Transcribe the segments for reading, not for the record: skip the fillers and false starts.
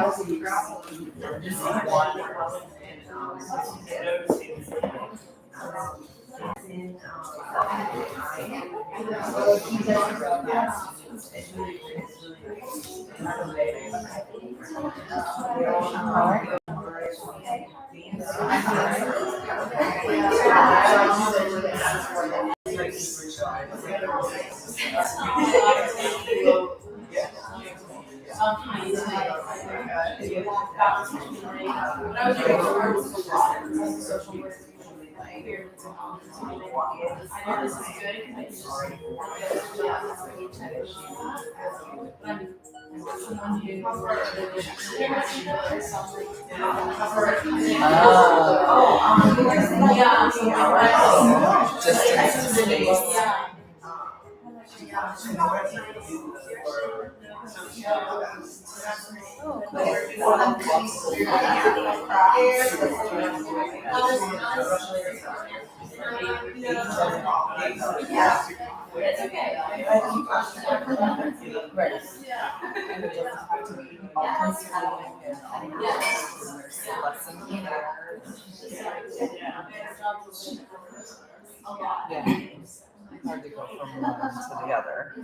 Distance and space. Hard to go from one to the other.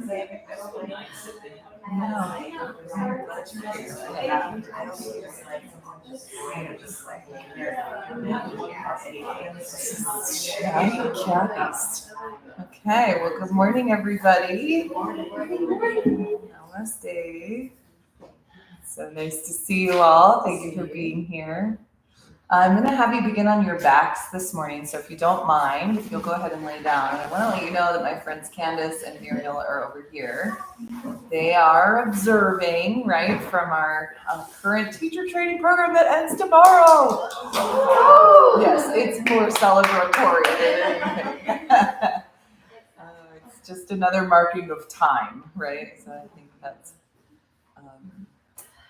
Okay, well, good morning, everybody. Namaste. So nice to see you all. Thank you for being here. I'm going to have you begin on your backs this morning. So if you don't mind, if you'll go ahead and lay down. I want to let you know that my friends Candace and Muriel are over here. They are observing, right, from our current teacher training program that ends tomorrow. Yes, it's more celebratory than anything. It's just another marking of time, right? So I think that's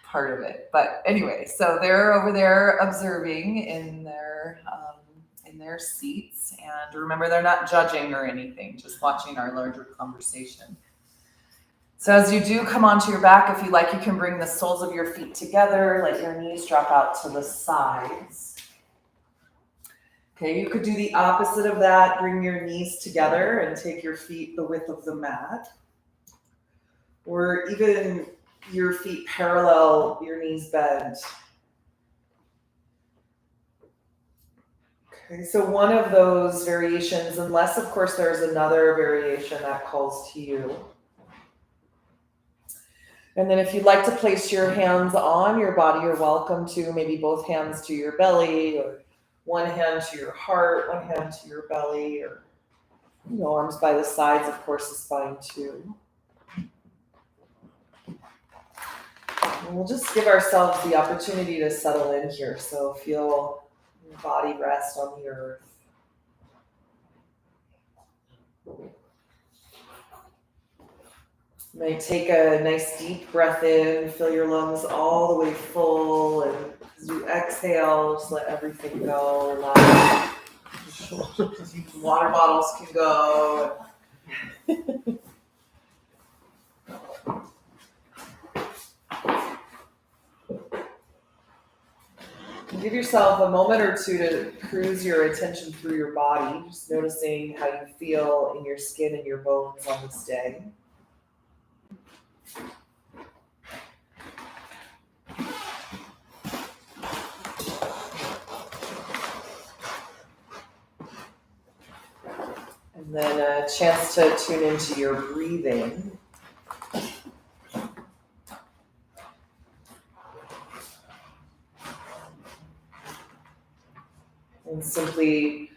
part of it. But anyway, so they're over there observing in their seats, and remember, they're not judging or anything, just watching our larger conversation. So as you do come onto your back, if you like, you can bring the soles of your feet together, let your knees drop out to the sides. Okay, you could do the opposite of that. Bring your knees together and take your feet the width of the mat, or even your feet parallel, your knees bent. Okay, so one of those variations, unless of course there's another variation that calls to you. And then if you'd like to place your hands on your body, you're welcome to. Maybe both hands to your belly, or one hand to your heart, one hand to your belly, or arms by the sides, of course, is fine too. And we'll just give ourselves the opportunity to settle in here. So feel your body rest on the earth. You might take a nice deep breath in, fill your lungs all the way full, and as you exhale, just let everything go. Water bottles can go. Give yourself a moment or two to cruise your attention through your body, just noticing how you feel in your skin and your bones on this day. And then a chance to tune into your breathing. And simply,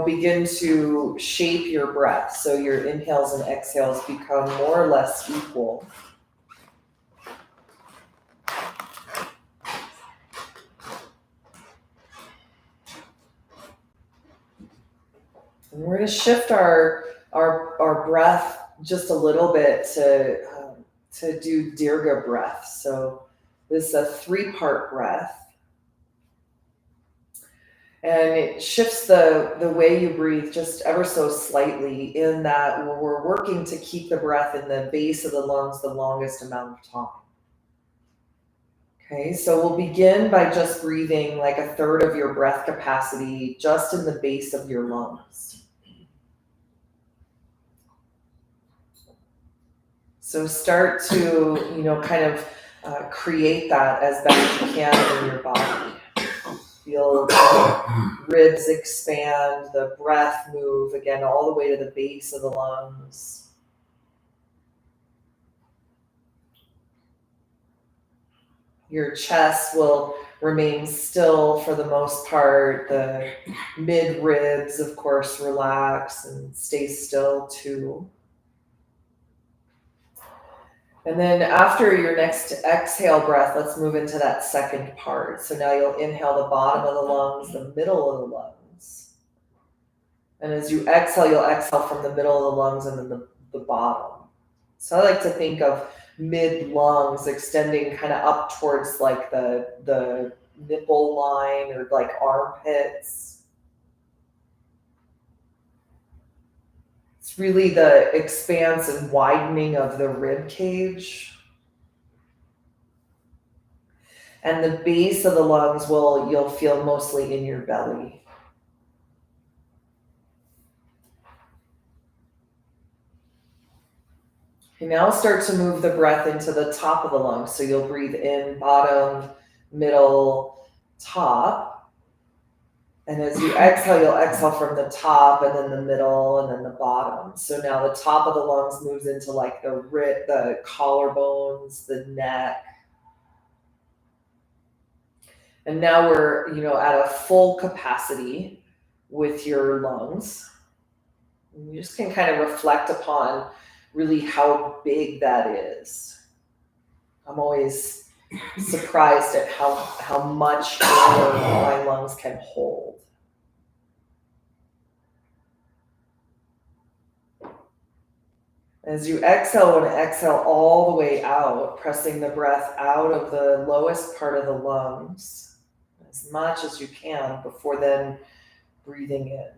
begin to shape your breath so your inhales and exhales become more or less equal. And we're going to shift our breath just a little bit to do Dirga breath. So this is a 3-part breath. And it shifts the way you breathe just ever so slightly, in that we're working to keep the breath in the base of the lungs the longest amount of time. Okay, so we'll begin by just breathing like a third of your breath capacity just in the base of your lungs. So start to, kind of create that as best you can in your body. Feel the ribs expand, the breath move, again, all the way to the base of the lungs. Your chest will remain still for the most part. The mid ribs, of course, relax and stay still too. And then after your next exhale breath, let's move into that second part. So now you'll inhale the bottom of the lungs, the middle of the lungs. And as you exhale, you'll exhale from the middle of the lungs and then the bottom. So I like to think of mid lungs extending kind of up towards like the nipple line or like armpits. It's really the expanse and widening of the rib cage. And the base of the lungs you'll feel mostly in your belly. Okay, now start to move the breath into the top of the lungs. So you'll breathe in bottom, middle, top. And as you exhale, you'll exhale from the top and then the middle and then the bottom. So now the top of the lungs moves into like the collarbones, the neck. And now we're, at a full capacity with your lungs. And you just can kind of reflect upon really how big that is. I'm always surprised at how much air my lungs can hold. As you exhale, and exhale all the way out, pressing the breath out of the lowest part of the lungs as much as you can before then breathing in.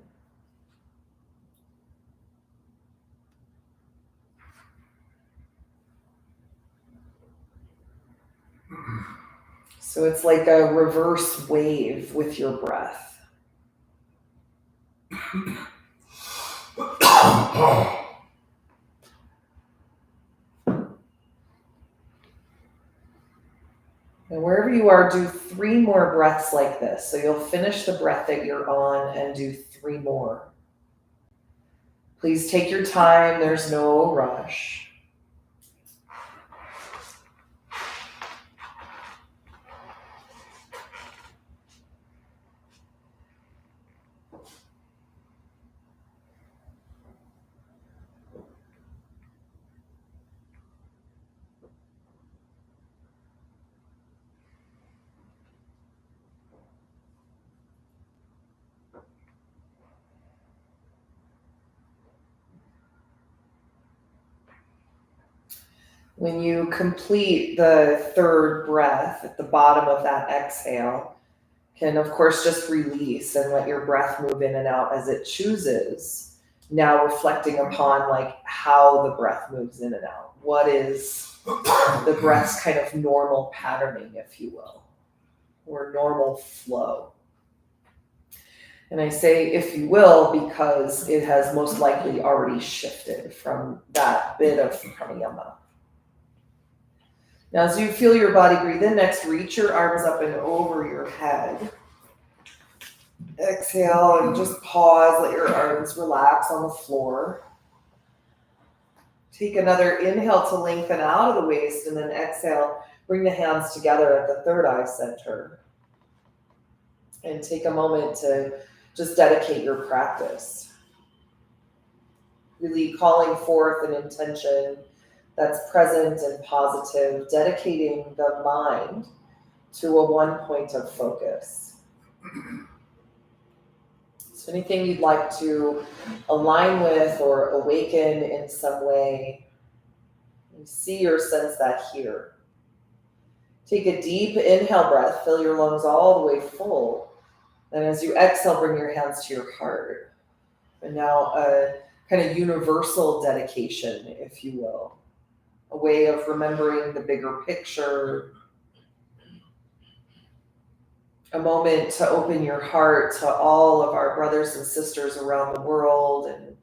So it's like a reverse wave with your breath. And wherever you are, do 3 more breaths like this. So you'll finish the breath that you're on and do 3 more. Please take your time. There's no rush. When you complete the 3rd breath at the bottom of that exhale, can of course just release and let your breath move in and out as it chooses. Now reflecting upon like how the breath moves in and out. What is the breath's kind of normal patterning, if you will, or normal flow. And I say, if you will, because it has most likely already shifted from that bit of pranayama. Now, as you feel your body breathe in, next reach your arms up and over your head. Exhale and just pause, let your arms relax on the floor. Take another inhale to lengthen out of the waist, and then exhale, bring the hands together at the third eye center. And take a moment to just dedicate your practice. Really calling forth an intention that's present and positive, dedicating the mind to a one point of focus. So anything you'd like to align with or awaken in some way, you see or sense that here. Take a deep inhale breath, fill your lungs all the way full. And as you exhale, bring your hands to your heart. And now a kind of universal dedication, if you will. A way of remembering the bigger picture, a moment to open your heart to all of our brothers and sisters around the world, and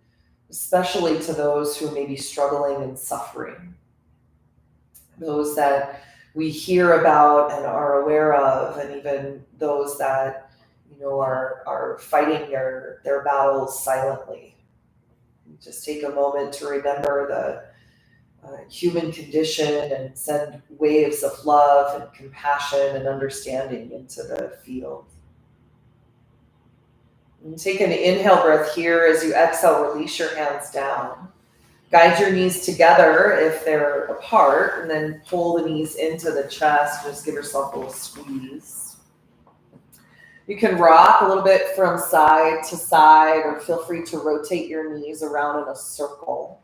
especially to those who may be struggling and suffering, those that we hear about and are aware of, and even those that are fighting their battles silently. Just take a moment to remember the human condition and send waves of love and compassion and understanding into the field. And take an inhale breath here. As you exhale, release your hands down. Guide your knees together if they're apart, and then pull the knees into the chest. Just give yourself a little squeeze. You can rock a little bit from side to side, or feel free to rotate your knees around in a circle.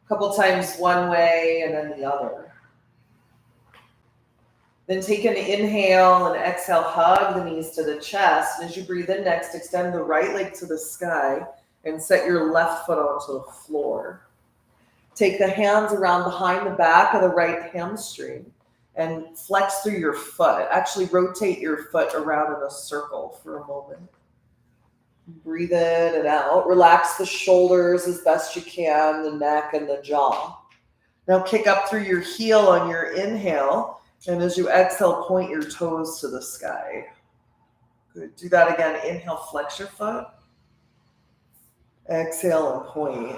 A couple times one way and then the other. Then take an inhale and exhale, hug the knees to the chest. And as you breathe in next, extend the right leg to the sky and set your left foot onto the floor. Take the hands around behind the back of the right hamstring and flex through your foot. Actually rotate your foot around in a circle for a moment. Breathe in and out. Relax the shoulders as best you can, the neck and the jaw. Now kick up through your heel on your inhale. And as you exhale, point your toes to the sky. Good. Do that again. Inhale, flex your foot. Exhale and point.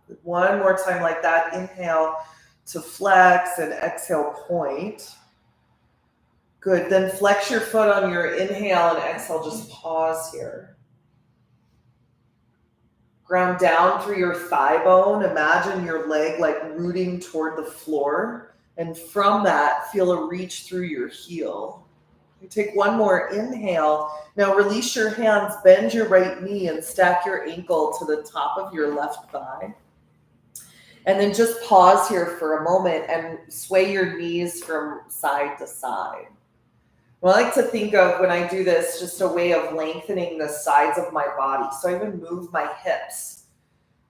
Good. One more time like that. Inhale to flex and exhale, point. Good. Then flex your foot on your inhale and exhale. Just pause here. Ground down through your thigh bone. Imagine your leg like rooting toward the floor. And from that, feel a reach through your heel. You take one more inhale. Now release your hands, bend your right knee, and stack your ankle to the top of your left thigh. And then just pause here for a moment and sway your knees from side to side. Well, I like to think of, when I do this, just a way of lengthening the sides of my body. So I even move my hips.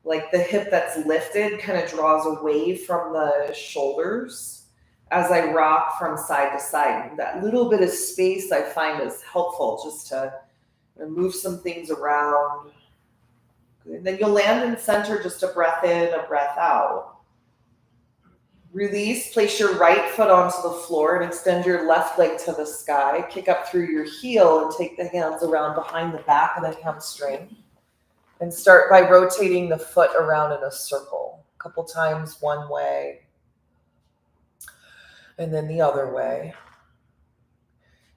Like the hip that's lifted kind of draws away from the shoulders as I rock from side to side. That little bit of space I find is helpful, just to move some things around. Good. Then you'll land in center, just a breath in, a breath out. Release, place your right foot onto the floor and extend your left leg to the sky. Kick up through your heel and take the hands around behind the back of the hamstring. And start by rotating the foot around in a circle. A couple times one way. And then the other way.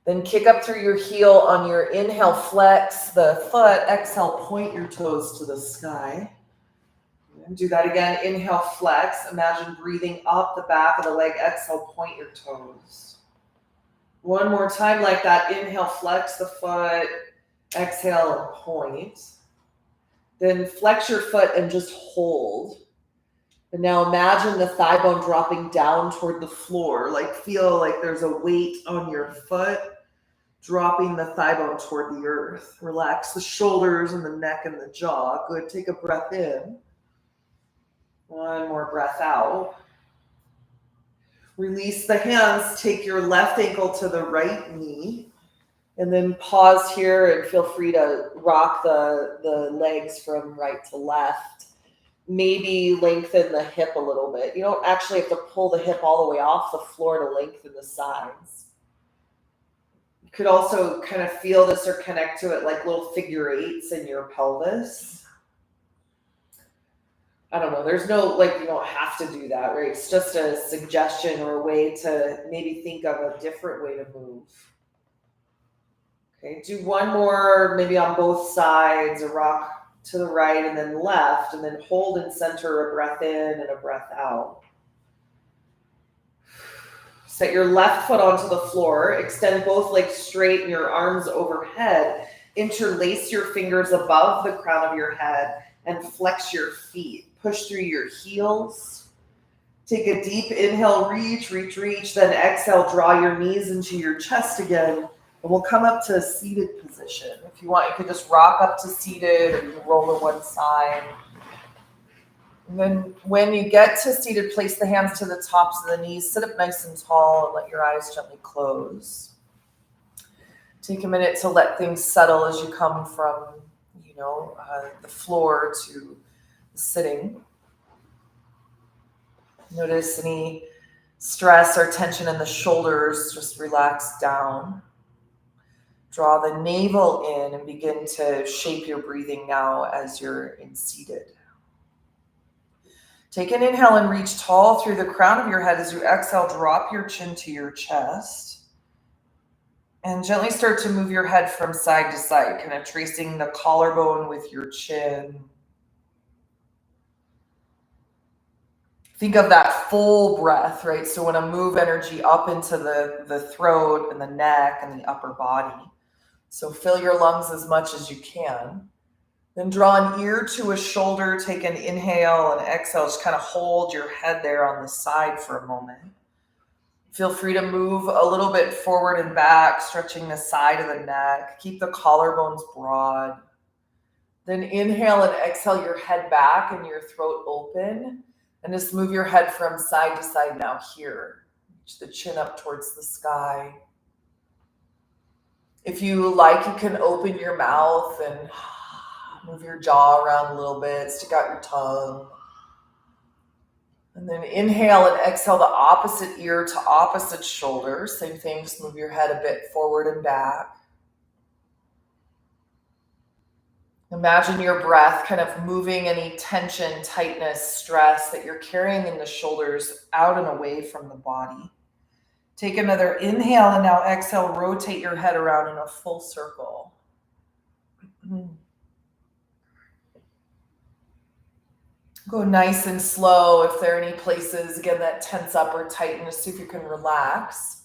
Then kick up through your heel on your inhale, flex the foot. Exhale, point your toes to the sky. And do that again. Inhale, flex. Imagine breathing up the back of the leg. Exhale, point your toes. One more time like that. Inhale, flex the foot. Exhale, and point. Then flex your foot and just hold. And now imagine the thigh bone dropping down toward the floor. Like feel like there's a weight on your foot, dropping the thigh bone toward the earth. Relax the shoulders and the neck and the jaw. Good. Take a breath in. One more breath out. Release the hands. Take your left ankle to the right knee. And then pause here and feel free to rock the legs from right to left. Maybe lengthen the hip a little bit. You don't actually have to pull the hip all the way off the floor to lengthen the sides. You could also kind of feel this or connect to it like little figure eights in your pelvis. I don't know. There's no, you don't have to do that, right? It's just a suggestion or a way to maybe think of a different way to move. Okay, do one more, maybe on both sides, a rock to the right and then left, and then hold and center a breath in and a breath out. Set your left foot onto the floor, extend both legs straight and your arms overhead, interlace your fingers above the crown of your head and flex your feet. Push through your heels. Take a deep inhale, reach, then exhale, draw your knees into your chest again. And we'll come up to a seated position. If you want, you could just rock up to seated, or you can roll to one side. And then when you get to seated, place the hands to the tops of the knees. Sit up nice and tall and let your eyes gently close. Take a minute to let things settle as you come from, the floor to the sitting. Notice any stress or tension in the shoulders, just relax down. Draw the navel in and begin to shape your breathing now as you're in seated. Take an inhale and reach tall through the crown of your head. As you exhale, drop your chin to your chest. And gently start to move your head from side to side, kind of tracing the collarbone with your chin. Think of that full breath, right? So when I move energy up into the throat and the neck and the upper body. So fill your lungs as much as you can. Then draw an ear to a shoulder, take an inhale and exhale. Just kind of hold your head there on the side for a moment. Feel free to move a little bit forward and back, stretching the side of the neck. Keep the collarbones broad. Then inhale and exhale your head back and your throat open. And just move your head from side to side now here. Reach the chin up towards the sky. If you like, you can open your mouth and move your jaw around a little bit. Stick out your tongue. And then inhale and exhale the opposite ear to opposite shoulder. Same thing, just move your head a bit forward and back. Imagine your breath kind of moving any tension, tightness, stress that you're carrying in the shoulders out and away from the body. Take another inhale and now exhale, rotate your head around in a full circle. Go nice and slow. If there are any places, again, that tense up or tighten, just see if you can relax.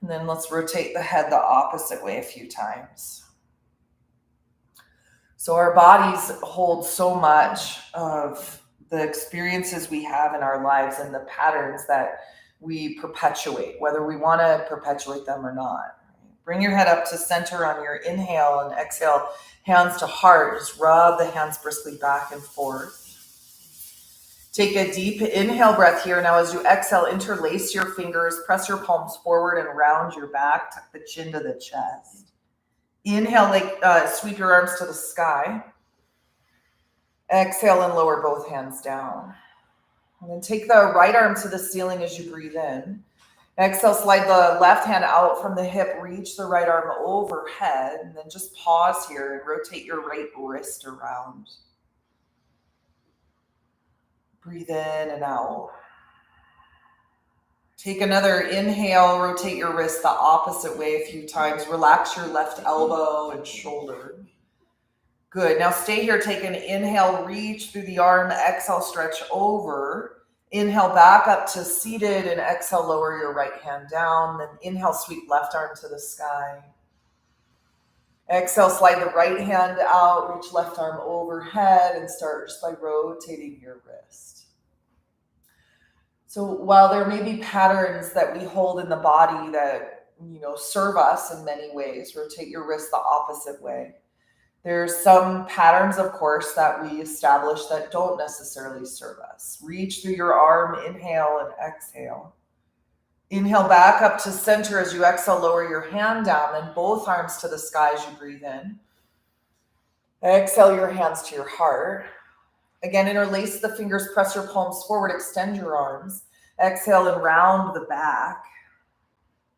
And then let's rotate the head the opposite way a few times. So our bodies hold so much of the experiences we have in our lives and the patterns that we perpetuate, whether we want to perpetuate them or not. Bring your head up to center on your inhale and exhale, hands to heart. Just rub the hands briskly back and forth. Take a deep inhale breath here. Now as you exhale, interlace your fingers, press your palms forward and round your back, tuck the chin to the chest. Inhale, sweep your arms to the sky. Exhale and lower both hands down. And then take the right arm to the ceiling as you breathe in. Exhale, slide the left hand out from the hip, reach the right arm overhead, and then just pause here and rotate your right wrist around. Breathe in and out. Take another inhale, rotate your wrist the opposite way a few times. Relax your left elbow and shoulder. Good. Now stay here. Take an inhale, reach through the arm. Exhale, stretch over. Inhale back up to seated and exhale, lower your right hand down. Then inhale, sweep left arm to the sky. Exhale, slide the right hand out, reach left arm overhead and start just by rotating your wrist. So while there may be patterns that we hold in the body that, serve us in many ways, rotate your wrist the opposite way. There's some patterns, of course, that we establish that don't necessarily serve us. Reach through your arm, inhale and exhale. Inhale back up to center. As you exhale, lower your hand down, then both arms to the sky as you breathe in. Exhale your hands to your heart. Again, interlace the fingers, press your palms forward, extend your arms. Exhale and round the back.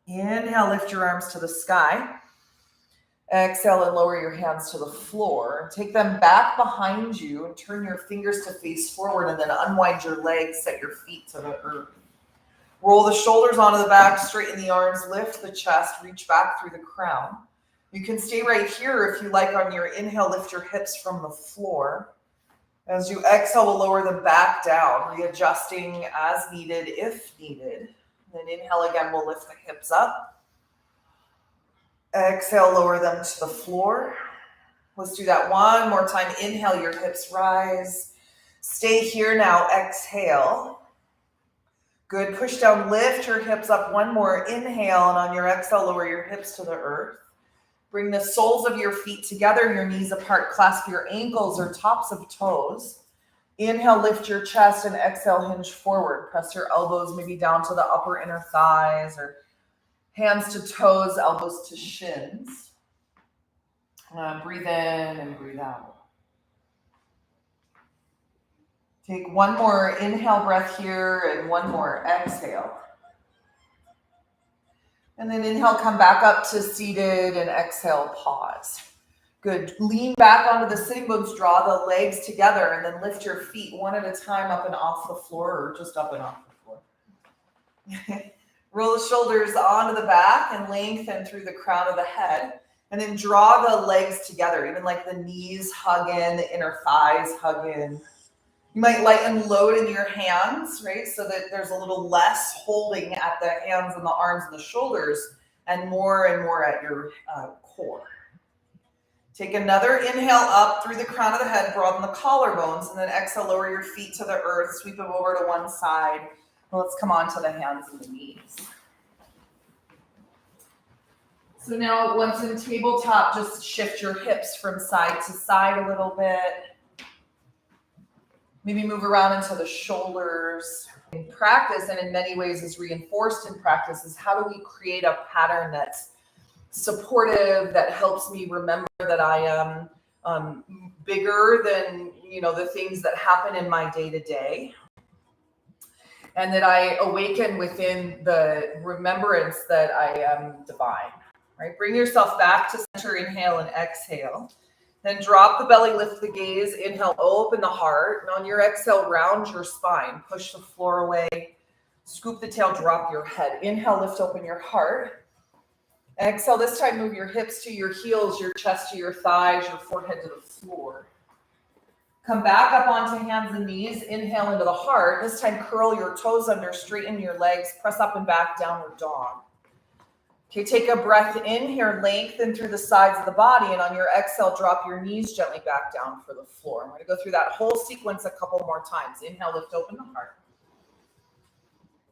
Inhale, lift your arms to the sky. Exhale and lower your hands to the floor. Take them back behind you and turn your fingers to face forward and then unwind your legs, set your feet to the earth. Roll the shoulders onto the back, straighten the arms, lift the chest, reach back through the crown. You can stay right here if you like. On your inhale, lift your hips from the floor. As you exhale, we'll lower them back down, readjusting as needed if needed. Then inhale again, we'll lift the hips up. Exhale, lower them to the floor. Let's do that one more time. Inhale, your hips rise. Stay here now, exhale. Good, push down, lift your hips up one more. Inhale, and on your exhale, lower your hips to the earth. Bring the soles of your feet together, your knees apart, clasp your ankles or tops of toes. Inhale, lift your chest, and exhale, hinge forward. Press your elbows maybe down to the upper inner thighs or hands to toes, elbows to shins. Breathe in and breathe out. Take one more inhale breath here and one more exhale. And then inhale, come back up to seated and exhale, pause. Good. Lean back onto the sitting bones, draw the legs together, and then lift your feet one at a time up and off the floor, or just up and off the floor. Roll the shoulders onto the back and lengthen through the crown of the head. And then draw the legs together, even like the knees hug in, the inner thighs hug in. You might lighten load in your hands, right? So that there's a little less holding at the hands and the arms and the shoulders, and more at your core. Take another inhale up through the crown of the head, broaden the collarbones, and then exhale, lower your feet to the earth, sweep them over to one side. Let's come on to the hands and the knees. So now once in tabletop, just shift your hips from side to side a little bit. Maybe move around into the shoulders. In practice, and in many ways is reinforced in practice, is how do we create a pattern that's supportive, that helps me remember that I am bigger than the things that happen in my day-to-day. And that I awaken within the remembrance that I am divine, right? Bring yourself back to center, inhale and exhale. Then drop the belly, lift the gaze, inhale, open the heart. And on your exhale, round your spine, push the floor away, scoop the tail, drop your head. Inhale, lift open your heart. Exhale, this time move your hips to your heels, your chest to your thighs, your forehead to the floor. Come back up onto hands and knees. Inhale into the heart. This time curl your toes under, straighten your legs, press up and back, downward dog. Okay, take a breath in here, lengthen through the sides of the body, and on your exhale, drop your knees gently back down for the floor. I'm going to go through that whole sequence a couple more times. Inhale, lift open the heart.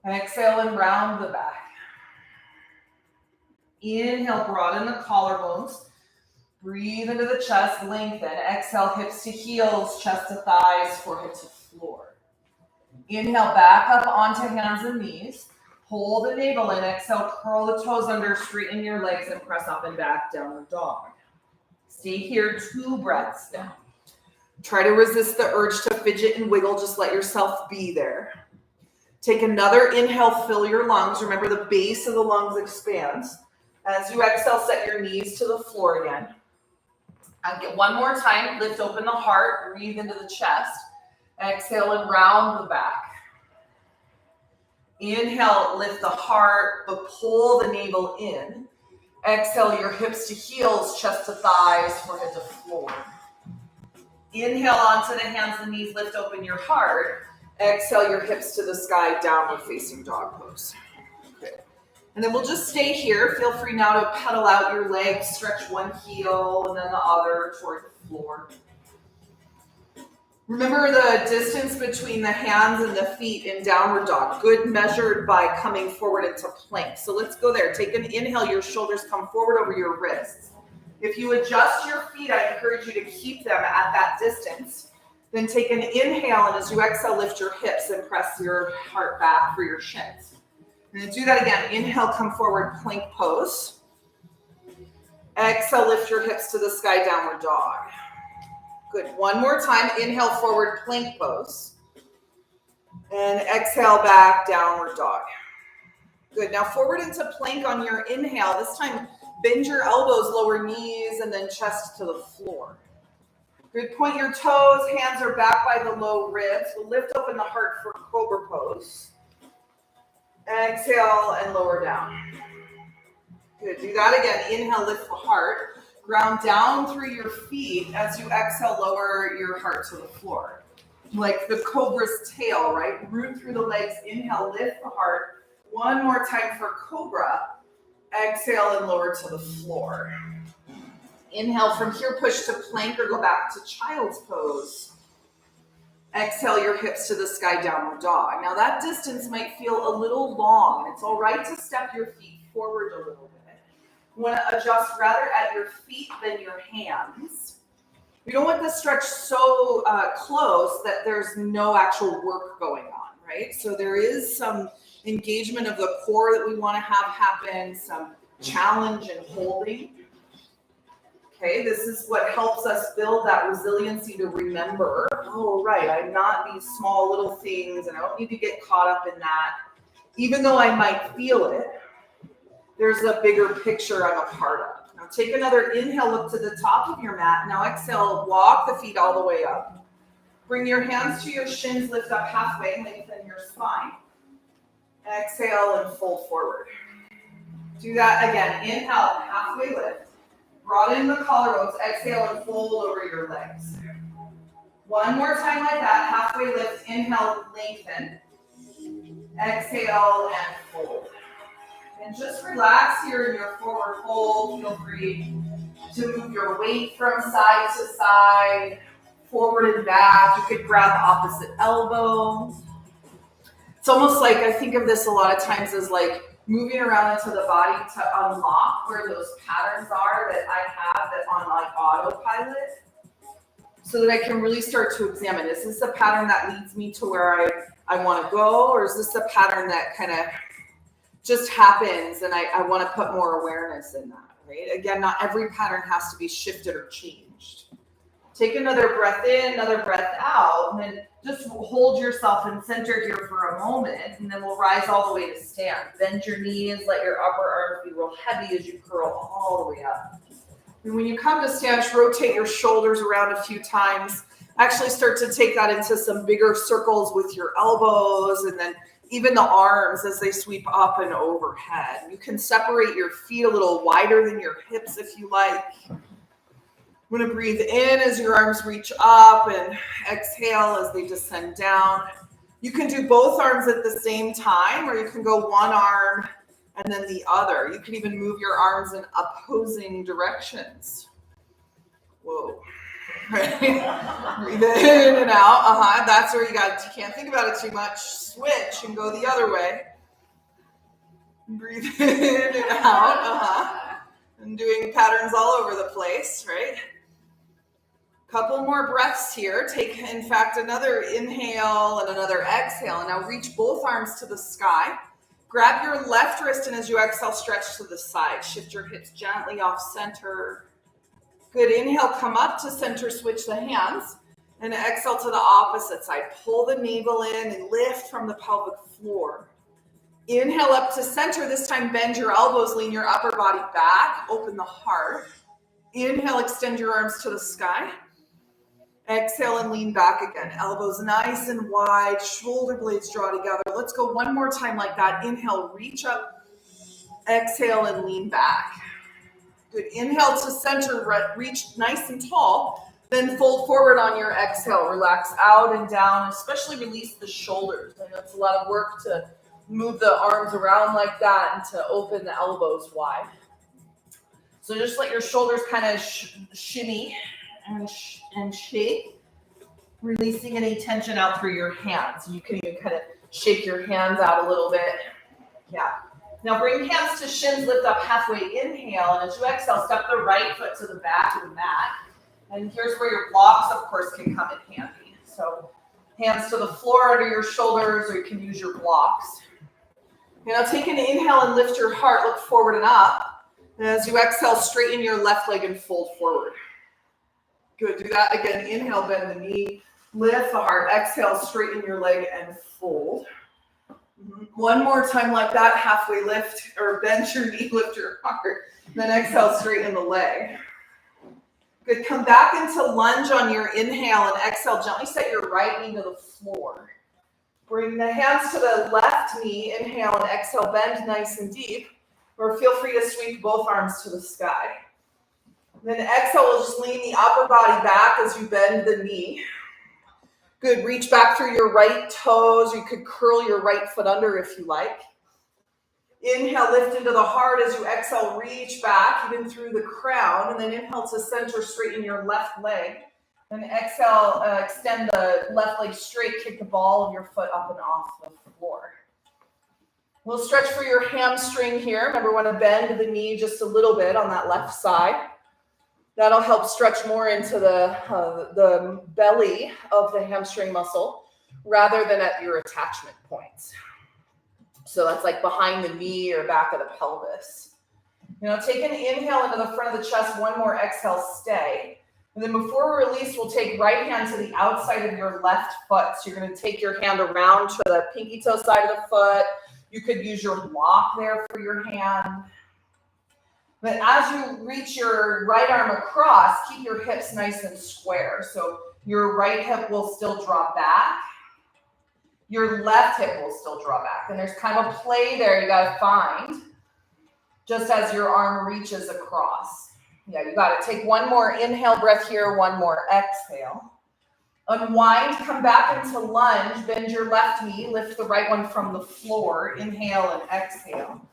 Exhale and round the back. Inhale, broaden the collarbones. Breathe into the chest, lengthen. Exhale, hips to heels, chest to thighs, forehead to floor. Inhale, back up onto hands and knees. Hold the navel in. Exhale, curl the toes under, straighten your legs, and press up and back, downward dog. Stay here 2 breaths now. Try to resist the urge to fidget and wiggle. Just let yourself be there. Take another inhale, fill your lungs. Remember, the base of the lungs expands. As you exhale, set your knees to the floor again. I'll get one more time. Lift open the heart. Breathe into the chest. Exhale and round the back. Inhale, lift the heart, but pull the navel in. Exhale, your hips to heels, chest to thighs, forehead to floor. Inhale onto the hands and knees. Lift open your heart. Exhale, your hips to the sky, downward facing dog pose. Good. And then we'll just stay here. Feel free now to pedal out your legs, stretch one heel and then the other toward the floor. Remember the distance between the hands and the feet in downward dog. Good, measured by coming forward into plank. So let's go there. Take an inhale, your shoulders come forward over your wrists. If you adjust your feet, I encourage you to keep them at that distance. Then take an inhale, and as you exhale, lift your hips and press your heart back for your shins. And then do that again. Inhale, come forward, plank pose. Exhale, lift your hips to the sky, downward dog. Good. One more time. Inhale, forward, plank pose. And exhale, back, downward dog. Good. Now forward into plank on your inhale. This time, bend your elbows, lower knees, and then chest to the floor. Good. Point your toes. Hands are back by the low ribs. We'll lift open the heart for cobra pose. Exhale and lower down. Good. Do that again. Inhale, lift the heart. Ground down through your feet. As you exhale, lower your heart to the floor. Like the cobra's tail, right? Root through the legs. Inhale, lift the heart. One more time for cobra. Exhale and lower to the floor. Inhale, from here, push to plank or go back to child's pose. Exhale, your hips to the sky, downward dog. Now that distance might feel a little long. It's all right to step your feet forward a little bit. You want to adjust rather at your feet than your hands. We don't want the stretch so close that there's no actual work going on, right? So there is some engagement of the core that we want to have happen, some challenge and holding. Okay, this is what helps us build that resiliency to remember, oh, right, I'm not these small little things and I don't need to get caught up in that. Even though I might feel it, there's a bigger picture I'm a part of. Now take another inhale, look to the top of your mat. Now exhale, walk the feet all the way up. Bring your hands to your shins, lift up halfway, lengthen your spine. Exhale and fold forward. Do that again. Inhale, halfway lift. Broaden the collarbones. Exhale and fold over your legs. One more time like that. Halfway lift. Inhale, lengthen. Exhale and fold. And just relax here in your forward fold. Feel free to move your weight from side to side, forward and back. You could grab opposite elbow. It's almost like, I think of this a lot of times as like moving around into the body to unlock where those patterns are that I have that on like autopilot, so that I can really start to examine, is this a pattern that leads me to where I want to go, or is this a pattern that kind of just happens and I want to put more awareness in that, right? Again, not every pattern has to be shifted or changed. Take another breath in, another breath out, and then just hold yourself and center here for a moment, and then we'll rise all the way to stand. Bend your knees, let your upper arms be real heavy as you curl all the way up. And when you come to stand, rotate your shoulders around a few times. Actually start to take that into some bigger circles with your elbows, and then even the arms as they sweep up and overhead. You can separate your feet a little wider than your hips if you like. I'm going to breathe in as your arms reach up and exhale as they descend down. You can do both arms at the same time, or you can go one arm and then the other. You can even move your arms in opposing directions. Whoa. Right? Breathe in and out. That's where you can't think about it too much. Switch and go the other way. Breathe in and out. And doing patterns all over the place, right? Couple more breaths here. Take, in fact, another inhale and another exhale. And now reach both arms to the sky. Grab your left wrist, and as you exhale, stretch to the side. Shift your hips gently off center. Good. Inhale, come up to center, switch the hands. And exhale to the opposite side. Pull the navel in and lift from the pelvic floor. Inhale up to center. This time, bend your elbows, lean your upper body back, open the heart. Inhale, extend your arms to the sky. Exhale and lean back again. Elbows nice and wide, shoulder blades draw together. Let's go one more time like that. Inhale, reach up. Exhale and lean back. Good. Inhale to center, reach nice and tall. Then fold forward on your exhale. Relax out and down, especially release the shoulders. I know it's a lot of work to move the arms around like that and to open the elbows wide. So just let your shoulders kind of shimmy and shake, releasing any tension out through your hands. You can even kind of shake your hands out a little bit. Yeah. Now bring hands to shins, lift up halfway, inhale, and as you exhale, step the right foot to the back of the mat. And here's where your blocks, of course, can come in handy. So hands to the floor under your shoulders, or you can use your blocks. Now take an inhale and lift your heart, look forward and up. And as you exhale, straighten your left leg and fold forward. Good, do that again. Inhale, bend the knee, lift the heart. Exhale, straighten your leg and fold. One more time like that, halfway lift, or bend your knee, lift your heart. Then exhale, straighten the leg. Good, come back into lunge on your inhale and exhale. Gently set your right knee to the floor. Bring the hands to the left knee, inhale and exhale, bend nice and deep. Or feel free to sweep both arms to the sky. Then exhale, we'll just lean the upper body back as you bend the knee. Good, reach back through your right toes. You could curl your right foot under if you like. Inhale, lift into the heart. As you exhale, reach back even through the crown. And then inhale to center, straighten your left leg. Then exhale, extend the left leg straight, kick the ball of your foot up and off the floor. We'll stretch for your hamstring here. Remember, we want to bend the knee just a little bit on that left side. That'll help stretch more into the belly of the hamstring muscle rather than at your attachment points. So that's like behind the knee or back of the pelvis. Take an inhale into the front of the chest, one more exhale, stay. And then before we release, we'll take right hand to the outside of your left foot. So you're going to take your hand around to the pinky toe side of the foot. You could use your lock there for your hand. But as you reach your right arm across, keep your hips nice and square. So your right hip will still draw back. Your left hip will still draw back. And there's kind of a play there you got to find just as your arm reaches across. Yeah, you got it. Take one more inhale breath here, one more exhale. Unwind, come back into lunge, bend your left knee, lift the right one from the floor, inhale and exhale.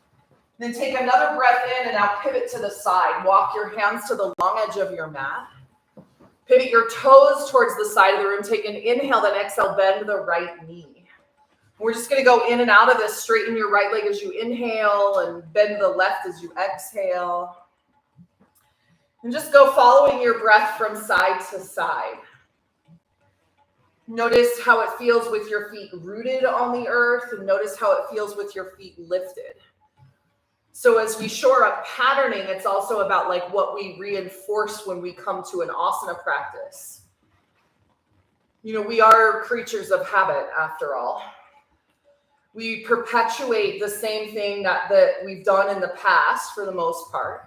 Then take another breath in and now pivot to the side. Walk your hands to the long edge of your mat. Pivot your toes towards the side of the room. Take an inhale, then exhale, bend the right knee. We're just going to go in and out of this. Straighten your right leg as you inhale and bend the left as you exhale. And just go following your breath from side to side. Notice how it feels with your feet rooted on the earth, and notice how it feels with your feet lifted. So as we shore up patterning, it's also about like what we reinforce when we come to an asana practice. We are creatures of habit after all. We perpetuate the same thing that we've done in the past for the most part.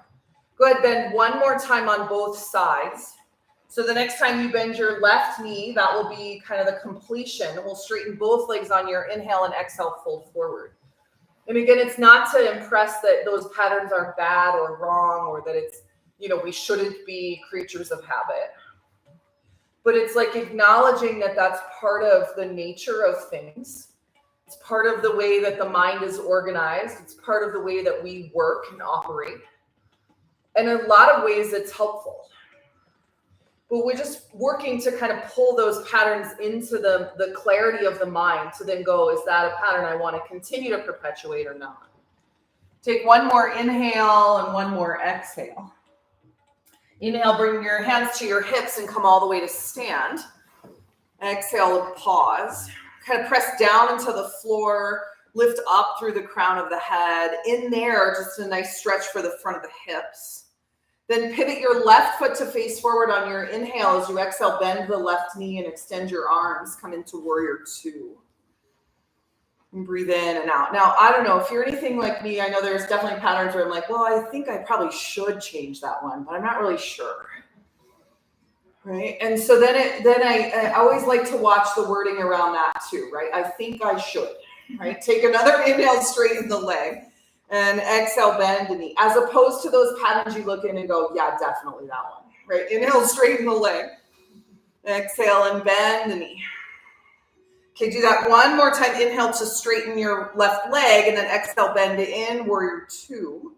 Go ahead, bend one more time on both sides. So the next time you bend your left knee, that will be kind of the completion. We'll straighten both legs on your inhale and exhale, fold forward. And again, it's not to impress that those patterns are bad or wrong or that it's, we shouldn't be creatures of habit. But it's like acknowledging that that's part of the nature of things. It's part of the way that the mind is organized. It's part of the way that we work and operate. And in a lot of ways, it's helpful. But we're just working to kind of pull those patterns into the clarity of the mind to then go, is that a pattern I want to continue to perpetuate or not? Take one more inhale and one more exhale. Inhale, bring your hands to your hips and come all the way to stand. Exhale, pause. Kind of press down into the floor, lift up through the crown of the head. In there, just a nice stretch for the front of the hips. Then pivot your left foot to face forward on your inhale. As you exhale, bend the left knee and extend your arms. Come into warrior two. And breathe in and out. Now, I don't know, if you're anything like me, I know there's definitely patterns where I'm like, well, I think I probably should change that one, but I'm not really sure. Right? And so then I always like to watch the wording around that too, right? I think I should, right? Take another inhale, straighten the leg. And exhale, bend the knee. As opposed to those patterns you look in and go, yeah, definitely that one, right? Inhale, straighten the leg. Exhale and bend the knee. Okay, do that one more time. Inhale to straighten your left leg and then exhale, bend it in, warrior two.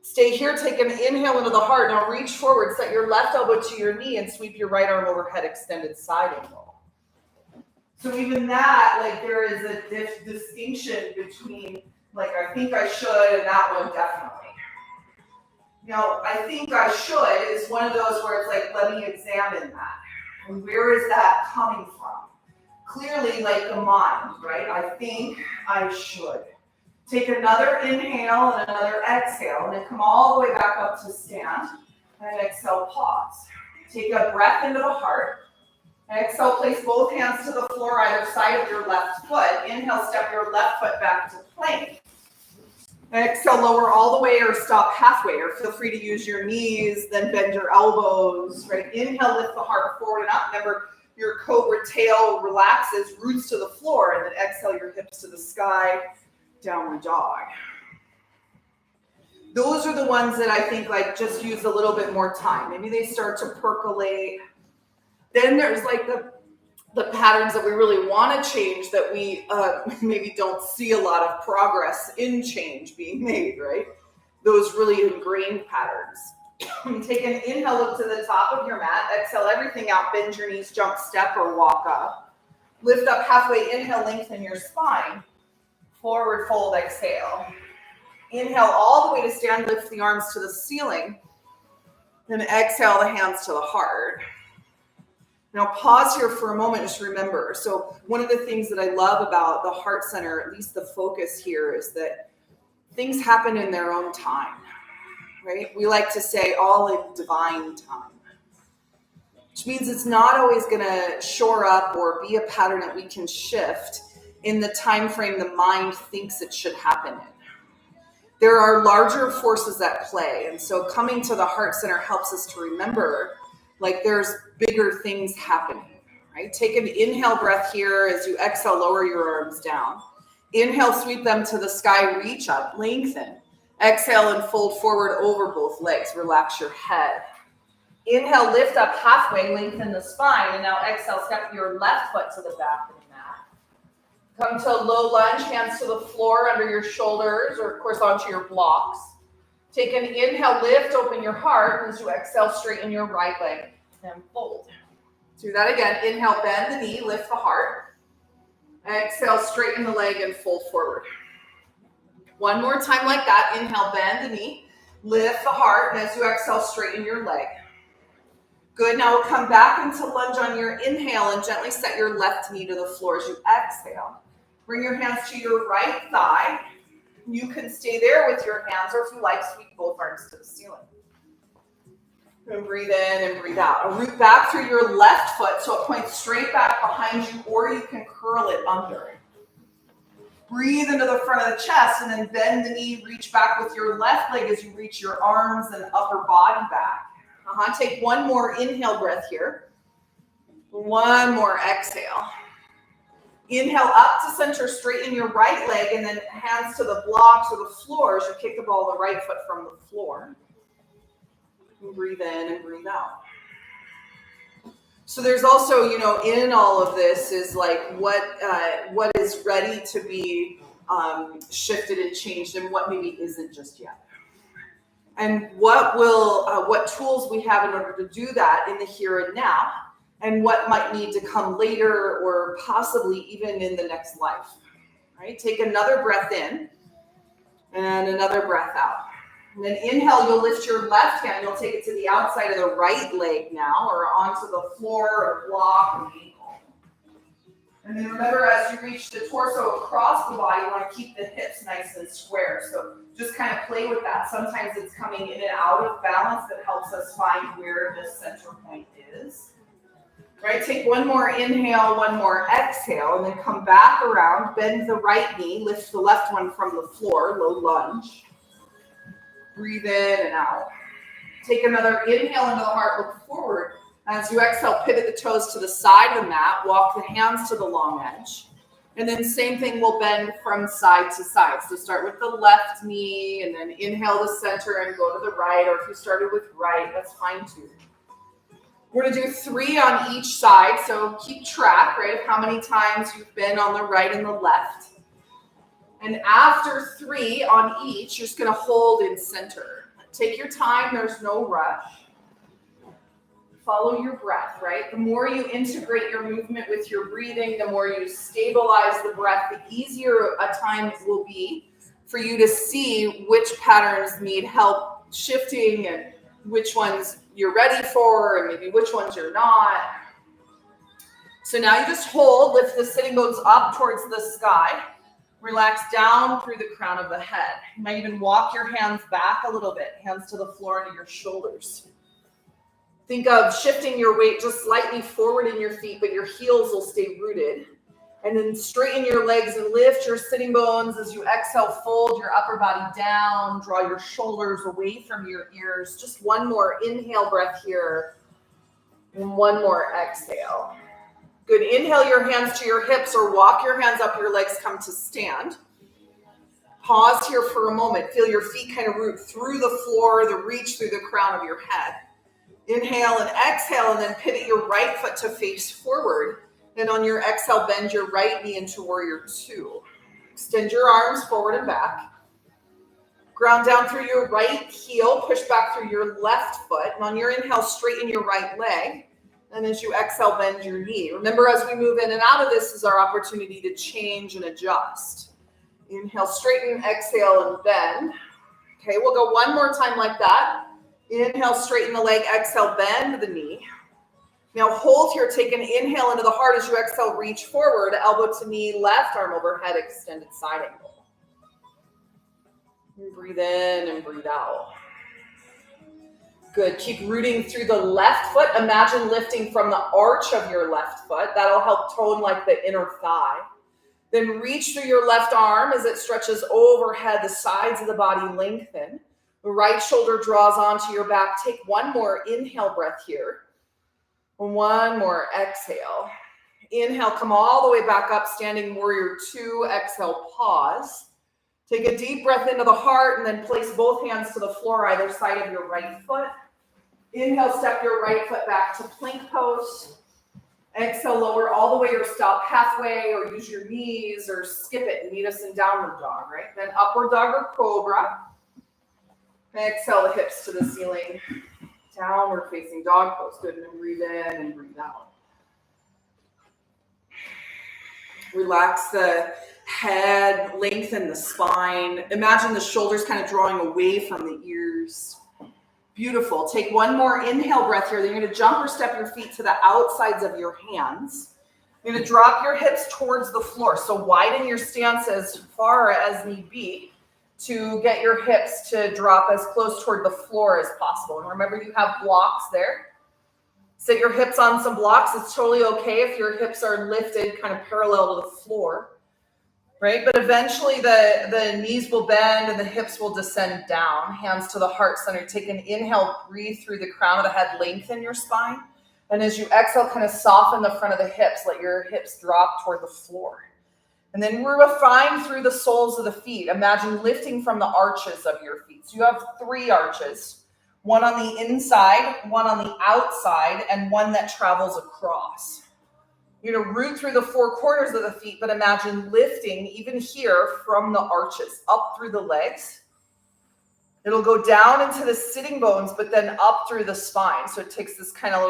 Stay here, take an inhale into the heart. Now reach forward, set your left elbow to your knee and sweep your right arm overhead, extended side angle. So even that, like there is a distinction between like, I think I should, and that one definitely. I think I should is one of those where it's like, let me examine that. And where is that coming from? Clearly, like the mind, right? I think I should. Take another inhale and another exhale, and then come all the way back up to stand. And exhale, pause. Take a breath into the heart. Exhale, place both hands to the floor, either side of your left foot. Inhale, step your left foot back to plank. Exhale, lower all the way or stop halfway, or feel free to use your knees, then bend your elbows, right? Inhale, lift the heart forward and up. Remember, your cobra tail relaxes, roots to the floor, and then exhale your hips to the sky, downward dog. Those are the ones that I think like just use a little bit more time. Maybe they start to percolate. Then there's like the patterns that we really want to change that we maybe don't see a lot of progress in change being made, right? Those really ingrained patterns. Take an inhale, look to the top of your mat. Exhale everything out, bend your knees, jump, step, or walk up. Lift up halfway, inhale, lengthen your spine. Forward fold, exhale. Inhale all the way to stand, lift the arms to the ceiling. Then exhale the hands to the heart. Now pause here for a moment, just remember. So one of the things that I love about the heart center, at least the focus here, is that things happen in their own time, right? We like to say all in divine time, which means it's not always going to shore up or be a pattern that we can shift in the time frame the mind thinks it should happen in. There are larger forces at play, and so coming to the heart center helps us to remember like there's bigger things happening, right? Take an inhale breath here. As you exhale, lower your arms down. Inhale, sweep them to the sky, reach up, lengthen. Exhale and fold forward over both legs. Relax your head. Inhale, lift up halfway, lengthen the spine, and now exhale, step your left foot to the back of the mat. Come to a low lunge, hands to the floor under your shoulders, or of course onto your blocks. Take an inhale, lift, open your heart, and as you exhale, straighten your right leg and fold. Do that again. Inhale, bend the knee, lift the heart. Exhale, straighten the leg and fold forward. One more time like that. Inhale, bend the knee, lift the heart, and as you exhale, straighten your leg. Good. Now we'll come back into lunge on your inhale and gently set your left knee to the floor as you exhale. Bring your hands to your right thigh. You can stay there with your hands, or if you like, sweep both arms to the ceiling. And breathe in and breathe out. A root back through your left foot so it points straight back behind you, or you can curl it under. Breathe into the front of the chest and then bend the knee, reach back with your left leg as you reach your arms and upper body back. Take one more inhale breath here. One more exhale. Inhale up to center, straighten your right leg, and then hands to the blocks or the floor as you kick the ball of the right foot from the floor. And breathe in and breathe out. So there's also, in all of this is like what is ready to be shifted and changed, and what maybe isn't just yet. And what tools we have in order to do that in the here and now, and what might need to come later or possibly even in the next life, right? Take another breath in and another breath out. And then inhale, you'll lift your left hand, you'll take it to the outside of the right leg now, or onto the floor or block or ankle. And then remember, as you reach the torso across the body, you want to keep the hips nice and square. So just kind of play with that. Sometimes it's coming in and out of balance that helps us find where the center point is. Right, take one more inhale, one more exhale, and then come back around, bend the right knee, lift the left one from the floor, low lunge. Breathe in and out. Take another inhale into the heart, look forward. As you exhale, pivot the toes to the side of the mat, walk the hands to the long edge. And then same thing, we'll bend from side to side. So start with the left knee, and then inhale to center and go to the right, or if you started with right, that's fine too. We're going to do 3 on each side, so keep track, right, of how many times you've been on the right and the left. And after 3 on each, you're just going to hold in center. Take your time, there's no rush. Follow your breath, right? The more you integrate your movement with your breathing, the more you stabilize the breath, the easier a time it will be for you to see which patterns need help shifting and which ones you're ready for, and maybe which ones you're not. So now you just hold, lift the sitting bones up towards the sky, relax down through the crown of the head. You might even walk your hands back a little bit, hands to the floor into your shoulders. Think of shifting your weight just slightly forward in your feet, but your heels will stay rooted. And then straighten your legs and lift your sitting bones. As you exhale, fold your upper body down, draw your shoulders away from your ears. Just one more inhale breath here, and one more exhale. Good. Inhale your hands to your hips, or walk your hands up, your legs come to stand. Pause here for a moment. Feel your feet kind of root through the floor, the reach through the crown of your head. Inhale and exhale, and then pivot your right foot to face forward. Then on your exhale, bend your right knee into warrior 2. Extend your arms forward and back. Ground down through your right heel, push back through your left foot. And on your inhale, straighten your right leg. And as you exhale, bend your knee. Remember, as we move in and out of this is our opportunity to change and adjust. Inhale, straighten, exhale, and bend. Okay, we'll go one more time like that. Inhale, straighten the leg, exhale, bend the knee. Now hold here, take an inhale into the heart. As you exhale, reach forward, elbow to knee, left arm overhead, extended side angle. And breathe in and breathe out. Good. Keep rooting through the left foot. Imagine lifting from the arch of your left foot. That'll help tone like the inner thigh. Then reach through your left arm as it stretches overhead. The sides of the body lengthen. The right shoulder draws onto your back. Take one more inhale breath here. One more exhale. Inhale, come all the way back up, standing warrior 2. Exhale, pause. Take a deep breath into the heart and then place both hands to the floor either side of your right foot. Inhale, step your right foot back to plank pose. Exhale, lower all the way or stop halfway or use your knees or skip it and meet us in downward dog, right? Then upward dog or cobra. Exhale the hips to the ceiling. Downward facing dog pose. Good. And then breathe in and breathe out. Relax the head, lengthen the spine. Imagine the shoulders kind of drawing away from the ears. Beautiful. Take one more inhale breath here. Then you're going to jump or step your feet to the outsides of your hands. You're going to drop your hips towards the floor. So widen your stance as far as need be to get your hips to drop as close toward the floor as possible. And remember, you have blocks there. Sit your hips on some blocks. It's totally okay if your hips are lifted kind of parallel to the floor, right? But eventually the knees will bend and the hips will descend down, hands to the heart center. Take an inhale, breathe through the crown of the head, lengthen your spine. And as you exhale, kind of soften the front of the hips, let your hips drop toward the floor. And then we're refine through the soles of the feet. Imagine lifting from the arches of your feet. So you have 3 arches. One on the inside, one on the outside, and one that travels across. You're going to root through the 4 corners of the feet, but imagine lifting even here from the arches, up through the legs. It'll go down into the sitting bones, but then up through the spine. So it takes this kind of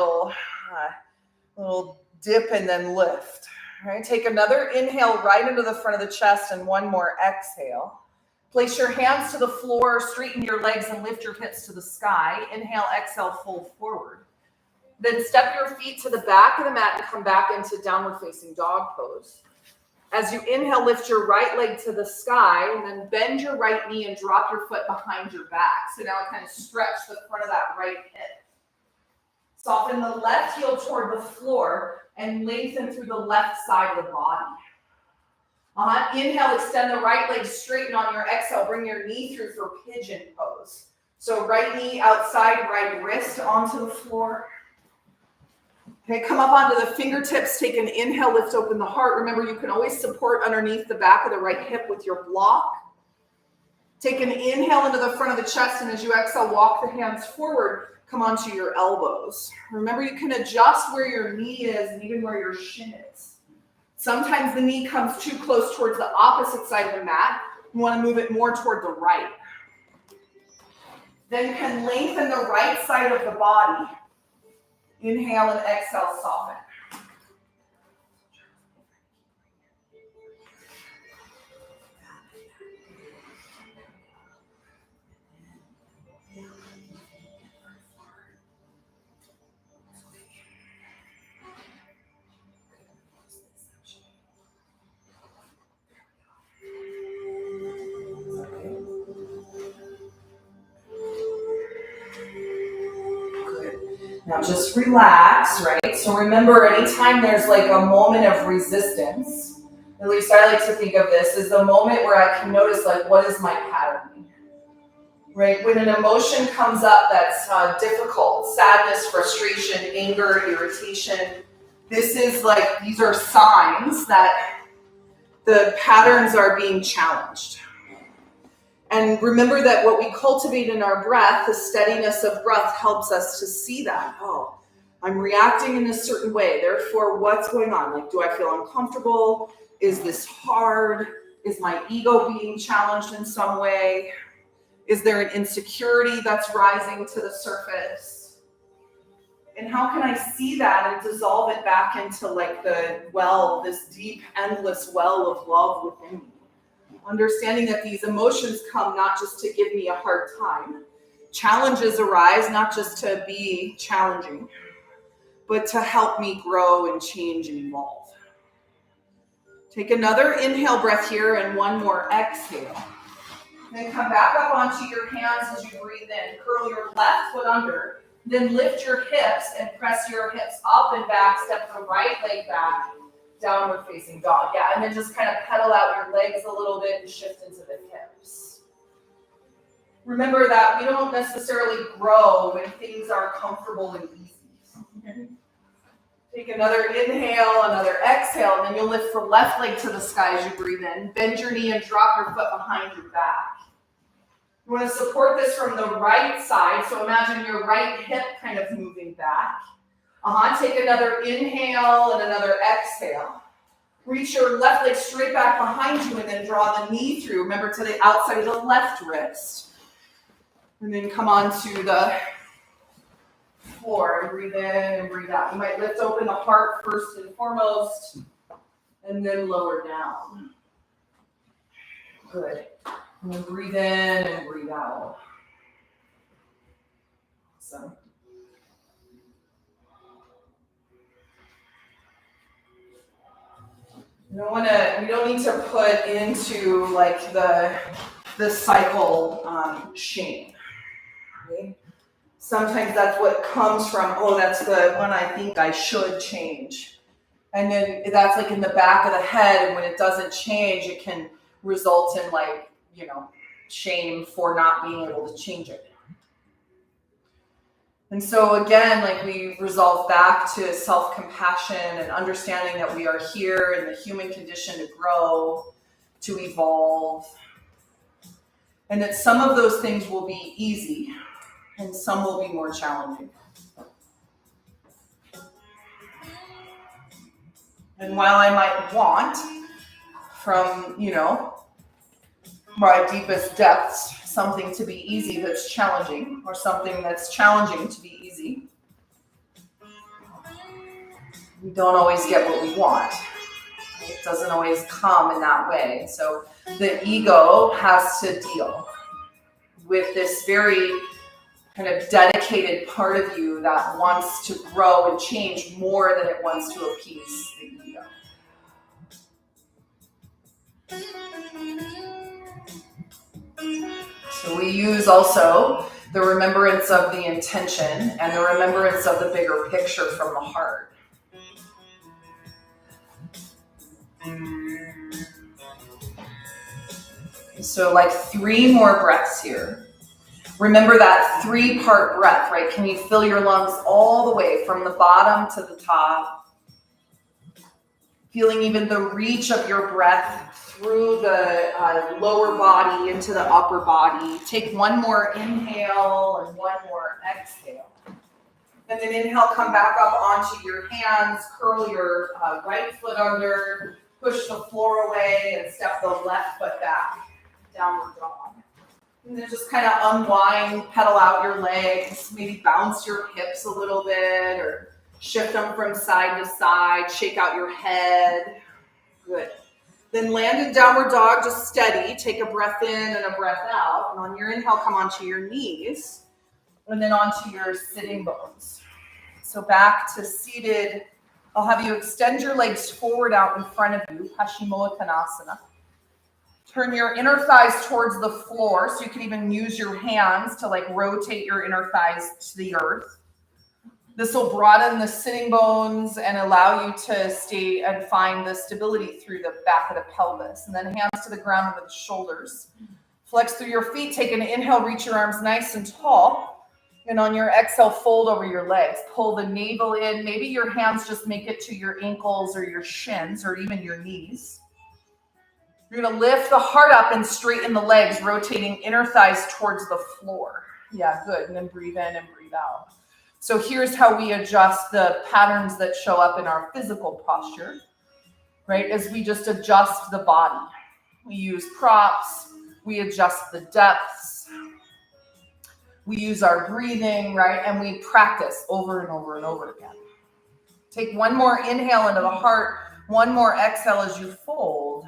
little dip and then lift. All right, take another inhale right into the front of the chest and one more exhale. Place your hands to the floor, straighten your legs, and lift your hips to the sky. Inhale, exhale, fold forward. Then step your feet to the back of the mat and come back into downward facing dog pose. As you inhale, lift your right leg to the sky, and then bend your right knee and drop your foot behind your back. So now kind of stretch the front of that right hip. Soften the left heel toward the floor and lengthen through the left side of the body. Inhale, extend the right leg, straighten on your exhale. Bring your knee through for pigeon pose. So right knee outside, right wrist onto the floor. Okay, come up onto the fingertips. Take an inhale, lift open the heart. Remember, you can always support underneath the back of the right hip with your block. Take an inhale into the front of the chest, and as you exhale, walk the hands forward. Come onto your elbows. Remember, you can adjust where your knee is and even where your shin is. Sometimes the knee comes too close towards the opposite side of the mat. You want to move it more toward the right. Then you can lengthen the right side of the body. Inhale and exhale, soften. Now just relax, right? So remember, anytime there's like a moment of resistance, at least I like to think of this as the moment where I can notice, like, what is my pattern, right? When an emotion comes up that's difficult, sadness, frustration, anger, irritation, this is like, these are signs that the patterns are being challenged. And remember that what we cultivate in our breath, the steadiness of breath, helps us to see that. Oh, I'm reacting in a certain way. Therefore, what's going on? Like, do I feel uncomfortable? Is this hard? Is my ego being challenged in some way? Is there an insecurity that's rising to the surface? And how can I see that and dissolve it back into like the well, this deep, endless well of love within me? Understanding that these emotions come not just to give me a hard time. Challenges arise not just to be challenging, but to help me grow and change and evolve. Take another inhale breath here and one more exhale. Then come back up onto your hands as you breathe in. Curl your left foot under. Then lift your hips and press your hips up and back. Step the right leg back. Downward facing dog. Yeah, and then just kind of pedal out your legs a little bit and shift into the hips. Remember that we don't necessarily grow when things are comfortable and easy. Take another inhale, another exhale, and then you'll lift your left leg to the sky as you breathe in. Bend your knee and drop your foot behind your back. You want to support this from the right side, so imagine your right hip kind of moving back. Take another inhale and another exhale. Reach your left leg straight back behind you and then draw the knee through. Remember, to the outside of the left wrist. And then come onto the floor and breathe in and breathe out. You might lift open the heart first and foremost, and then lower down. Good. And then breathe in and breathe out. Awesome. We don't need to put into like the cycle shame. Right? Sometimes that's what comes from, oh, that's the one I think I should change. And then that's like in the back of the head, and when it doesn't change, it can result in like, shame for not being able to change it. And so again, like we resolve back to self-compassion and understanding that we are here in the human condition to grow, to evolve. And that some of those things will be easy and some will be more challenging. And while I might want from, my deepest depths, something to be easy that's challenging, or something that's challenging to be easy, we don't always get what we want. It doesn't always come in that way. So the ego has to deal with this very kind of dedicated part of you that wants to grow and change more than it wants to appease the ego. So we use also the remembrance of the intention and the remembrance of the bigger picture from the heart. So like 3 more breaths here. Remember that 3-part breath, right? Can you fill your lungs all the way from the bottom to the top? Feeling even the reach of your breath through the lower body into the upper body. Take 1 more inhale and 1 more exhale. And then inhale, come back up onto your hands, curl your right foot under, push the floor away, and step the left foot back, downward dog. And then just kind of unwind, pedal out your legs, maybe bounce your hips a little bit, or shift them from side to side, shake out your head. Good. Then land in downward dog, just steady. Take a breath in and a breath out. And on your inhale, come onto your knees. And then onto your sitting bones. So back to seated. I'll have you extend your legs forward out in front of you, Paschimottanasana. Turn your inner thighs towards the floor, so you can even use your hands to like rotate your inner thighs to the earth. This will broaden the sitting bones and allow you to stay and find the stability through the back of the pelvis. And then hands to the ground under the shoulders. Flex through your feet. Take an inhale, reach your arms nice and tall. And on your exhale, fold over your legs. Pull the navel in. Maybe your hands just make it to your ankles or your shins or even your knees. You're going to lift the heart up and straighten the legs, rotating inner thighs towards the floor. Yeah, good. And then breathe in and breathe out. So here's how we adjust the patterns that show up in our physical posture, right? As we just adjust the body. We use props. We adjust the depths. We use our breathing, right? And we practice over and over and over again. Take 1 more inhale into the heart. 1 more exhale as you fold.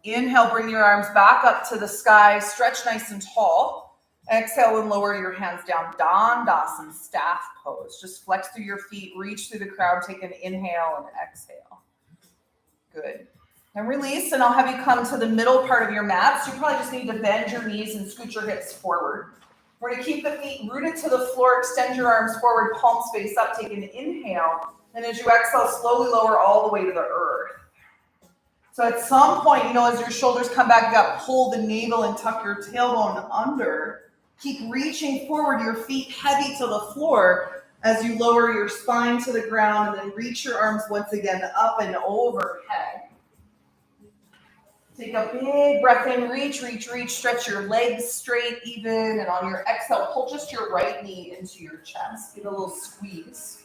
Inhale, bring your arms back up to the sky. Stretch nice and tall. Exhale and lower your hands down. Dandasana, staff pose. Just flex through your feet, reach through the crowd, take an inhale and exhale. Good. And release, and I'll have you come to the middle part of your mat. So you probably just need to bend your knees and scoot your hips forward. We're gonna keep the feet rooted to the floor, extend your arms forward, palms face up, take an inhale. And as you exhale, slowly lower all the way to the earth. So at some point, as your shoulders come back, you got to pull the navel and tuck your tailbone under. Keep reaching forward, your feet heavy to the floor as you lower your spine to the ground, and then reach your arms once again up and overhead. Take a big breath in, reach, stretch your legs straight, even, and on your exhale, pull just your right knee into your chest. Get a little squeeze.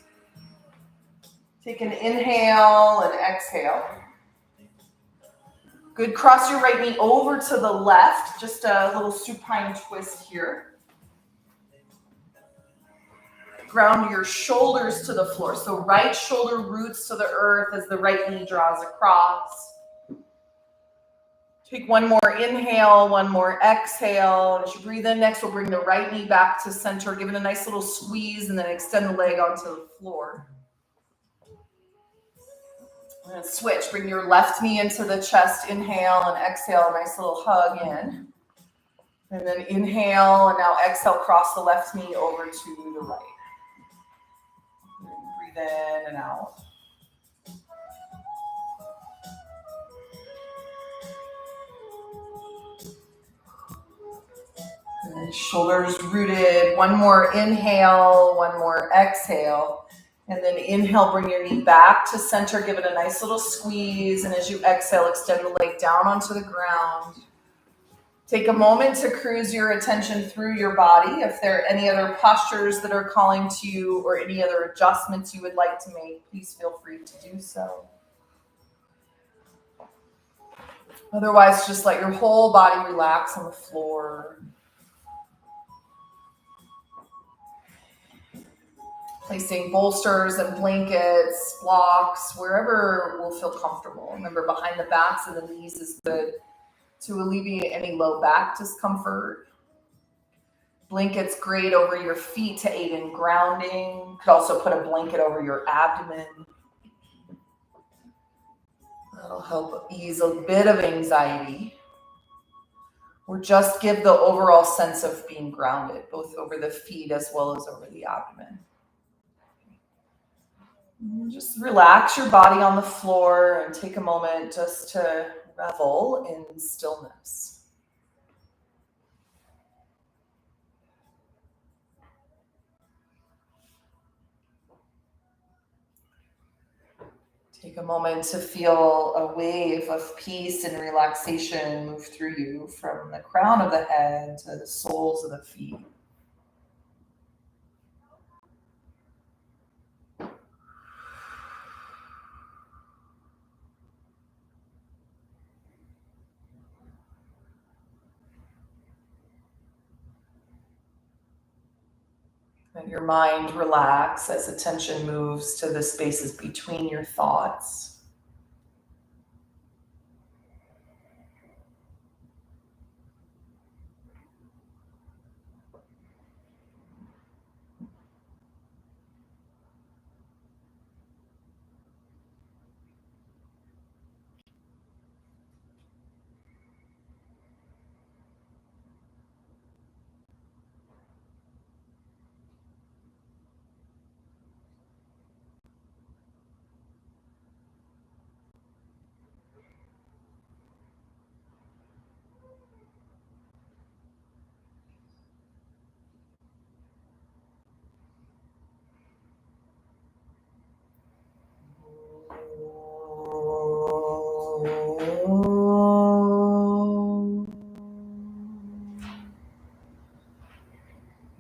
Take an inhale and exhale. Good, cross your right knee over to the left, just a little supine twist here. Ground your shoulders to the floor, so right shoulder roots to the earth as the right knee draws across. Take one more inhale, one more exhale. As you breathe in next, we'll bring the right knee back to center, give it a nice little squeeze, and then extend the leg onto the floor. We're going to switch. Bring your left knee into the chest. Inhale and exhale. Nice little hug in. And then inhale and now exhale. Cross the left knee over to the right. Breathe in and out. And shoulders rooted. One more inhale. One more exhale. And then inhale, bring your knee back to center, give it a nice little squeeze. And as you exhale, extend the leg down onto the ground. Take a moment to cruise your attention through your body. If there are any other postures that are calling to you or any other adjustments you would like to make, please feel free to do so. Otherwise, just let your whole body relax on the floor. Placing bolsters and blankets, blocks, wherever will feel comfortable. Remember, behind the backs and the knees is good to alleviate any low back discomfort. Blankets great over your feet to aid in grounding. You could also put a blanket over your abdomen. That'll help ease a bit of anxiety. Or just give the overall sense of being grounded, both over the feet as well as over the abdomen. Just relax your body on the floor and take a moment just to revel in stillness. Take a moment to feel a wave of peace and relaxation move through you from the crown of the head to the soles of the feet. Let your mind relax as attention moves to the spaces between your thoughts.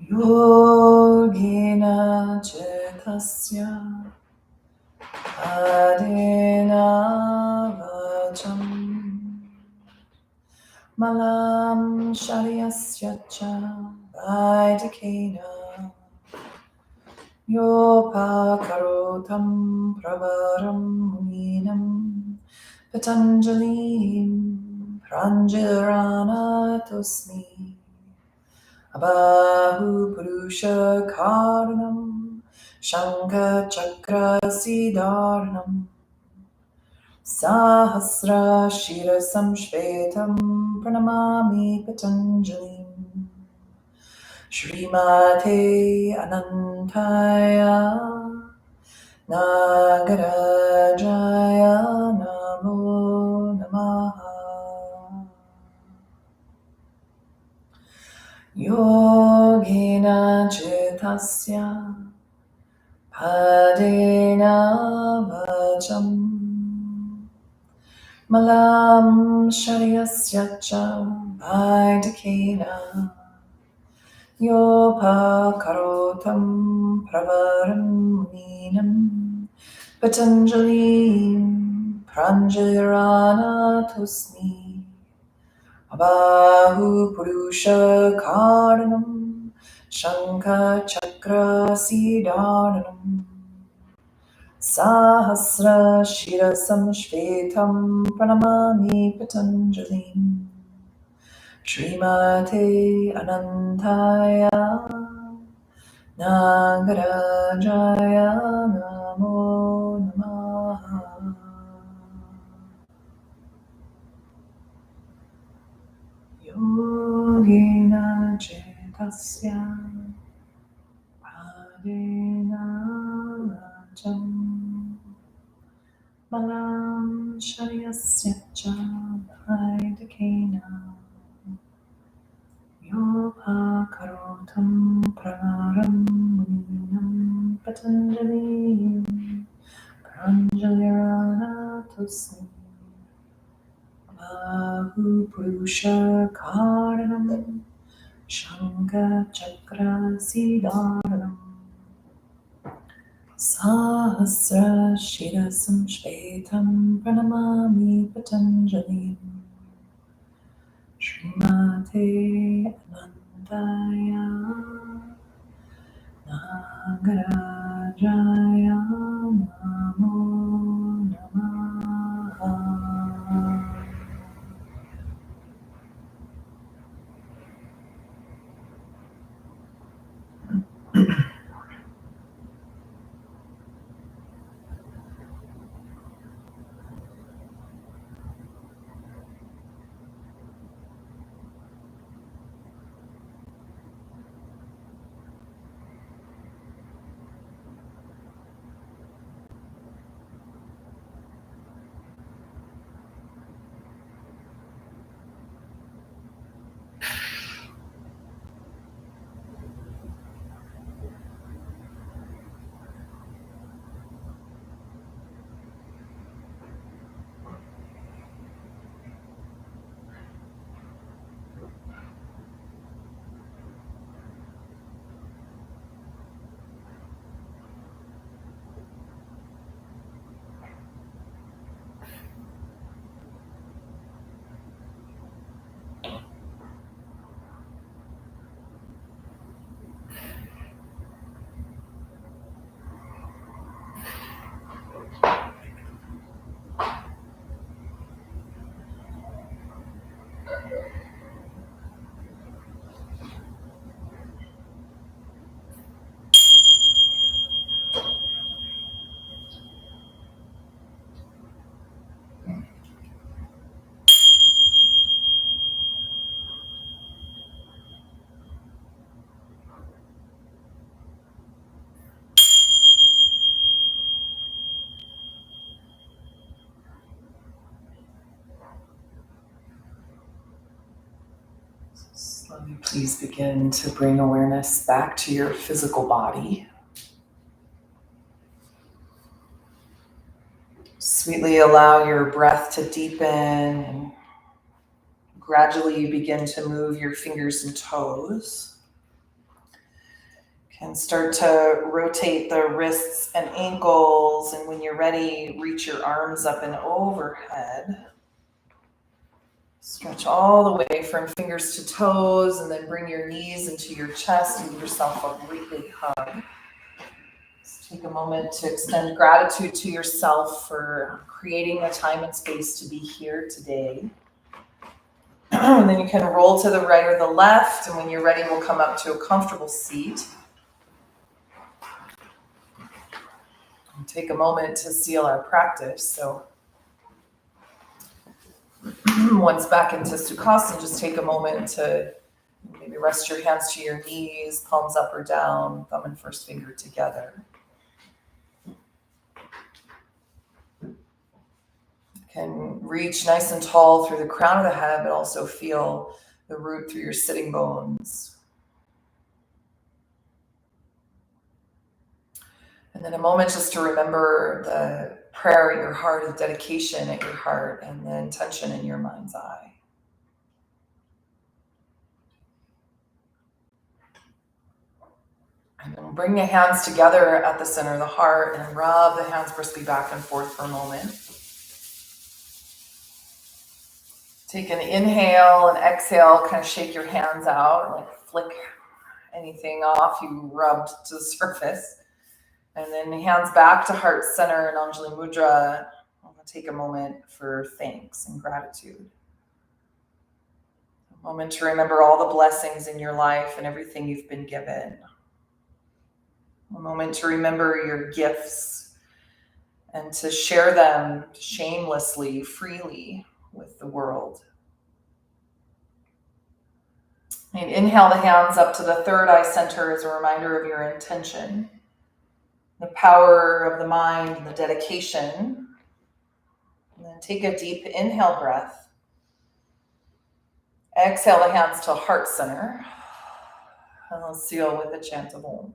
Yogena cetasya adena vacham malam sharyasya cha vaidikena yopakarotam pravaram muninam patanjalim pranjaranatosmi Abahu Purusha Karanam Shankha Chakra Siddharnam Sahasra Shira Samshvetam Pranamami Patanjalim Srimate Anantaya Nagarajaya Namo Namaha Yogina Chitasya Padena Vajam Malam Sharyasya Cha Vaidikena Yopa Pravaram Munam Patanjalim Pranjalirana Tusmi Abahu Purusha Karanam Shankha Chakra Siddhanam Sahasra Shirasam Shvetam Pranamami Patanjalim Srimate Anantaya Nagarajaya Namo Namaha Yogina Chetasya Padena Rajam Balam Sharyasya Cha Vaidikena Yopa Karotam Pravaram Munam Patanjali Pranjalirana Tusmi Bahu Purusha Karanam Shankha Chakra Siddharanam Sahasra Shirasam Shvetam Pranamami Patanjali Srimate Anantaya Nagarajaya Namo Namaha Slowly, please begin to bring awareness back to your physical body. Sweetly allow your breath to deepen and gradually begin to move your fingers and toes. You can start to rotate the wrists and ankles, and when you're ready, reach your arms up and overhead. Stretch all the way from fingers to toes, and then bring your knees into your chest and give yourself a great big hug. Just take a moment to extend gratitude to yourself for creating a time and space to be here today. And then you can roll to the right or the left, and when you're ready, we'll come up to a comfortable seat. And take a moment to seal our practice. So Once back into Sukhasana, just take a moment to maybe rest your hands to your knees, palms up or down, thumb and first finger together. You can reach nice and tall through the crown of the head, but also feel the root through your sitting bones. And then a moment just to remember the prayer at your heart, the dedication at your heart, and the intention in your mind's eye. And then bring the hands together at the center of the heart and rub the hands briskly back and forth for a moment. Take an inhale and exhale, kind of shake your hands out, like flick anything off you rubbed to the surface. And then hands back to heart center and Anjali Mudra. I'm going to take a moment for thanks and gratitude. A moment to remember all the blessings in your life and everything you've been given. A moment to remember your gifts and to share them shamelessly, freely with the world. And inhale the hands up to the third eye center as a reminder of your intention. The power of the mind and the dedication. And then take a deep inhale breath. Exhale the hands to heart center. And let's seal with a chant of Om.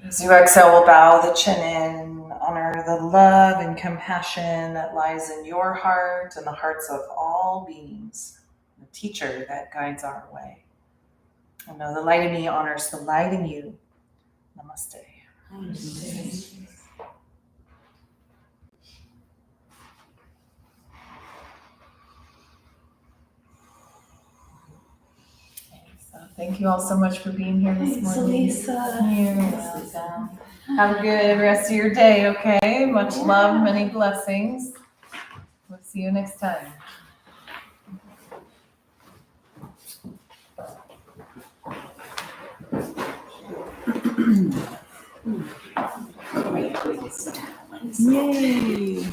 As you exhale, we'll bow the chin in, honor the love and compassion that lies in your heart and the hearts of all beings, the teacher that guides our way. And know the light in me honors the light in you. Namaste. Namaste. Thank you all so much for being here this morning. You're welcome. Have a good rest of your day, okay? Much love, many blessings. We'll see you next time. Yay!